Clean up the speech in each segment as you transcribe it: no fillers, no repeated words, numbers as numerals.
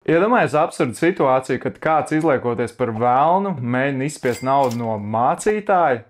Iedomājies absurdu situāciju, kad kāds izliekoties par velnu, mēģina izspiest naudu no mācītāja.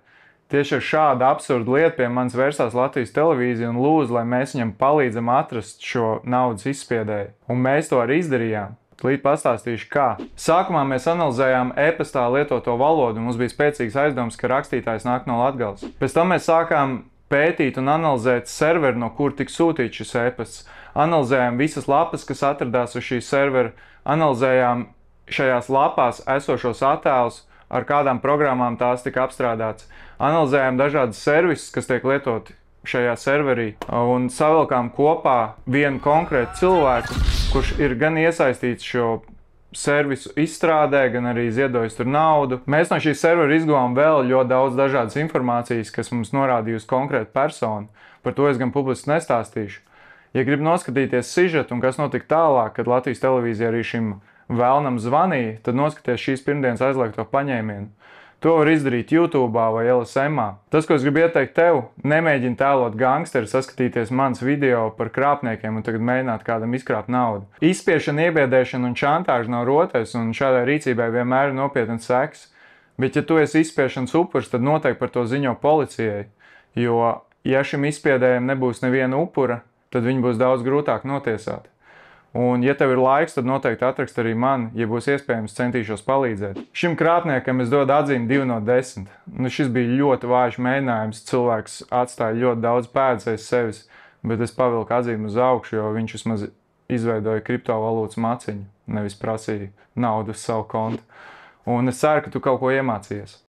Tieši ar šādu absurdu lietu pie manis vērsās Latvijas televīzija un lūdza, lai mēs viņam palīdzam atrast šo naudas izspiedēju. Un mēs to arī izdarījām. Tūlīt pastāstīšu, kā. Sākumā mēs analizējām e-pastā lietoto valodu, un mums bija spēcīgs aizdoms, ka rakstītājs nāk no Latgales. Pēc tam mēs sākām pētīt un analizēt serveri, no kur tika sūtīts šis e-pasts. Analizējām visas lapas, kas atradās uz šī servera, analizējām šajās lapās esošos attēlus, ar kādām programmām tās tika apstrādāts. Analizējām dažādas servisus, kas tiek lietoti šajā serverī, un savilkām kopā vienu konkrētu cilvēku, kurš ir gan iesaistīts šo servisu izstrādē, gan arī ziedojis tur naudu. Mēs no šīs servera izguvām vēl ļoti daudz dažādas informācijas, kas mums norādīja uz konkrētu personu. Par to es gan publiski nestāstīšu. Ja grib noskatīties sižetu un kas notika tālāk, kad Latvijas televīzija arī šim vēlnam zvanīja, tad noskaties šīs pirmdienas aizliegto paņēmienu. To var izdarīt YouTube vai LSM. Tas, ko es gribu ieteikt tev, nemēģini tēlot gangsteri, saskatīties mans video par krāpniekiem un tagad mēģināt kādam izkrāpt naudu. Izspiešana, iebiedēšana un šantāža nav rotais, un šādai rīcībai vienmēr ir nopietnas sekas. Bet, ja tu esi izspiešanas upurs, tad noteikti par to ziņo policijai. Jo, ja šim izspiedējam nebūs neviena upura, tad viņu būs daudz grūtāk notiesāt. Un, ja tev ir laiks, tad noteikti atrakst arī mani, ja būs iespējams, centīšos palīdzēt. Šim krāpniekam es dodu atzīmi 2 no 10. Šis bija ļoti vājš mēģinājums, cilvēks atstāja ļoti daudz pēdas aiz sevis, bet es pavilku atzīmi uz augšu, jo viņš vismaz izveidoja kriptovalūtas maciņu, nevis prasīja naudu uz savu kontu. Un es ceru, ka tu kaut ko iemācījies.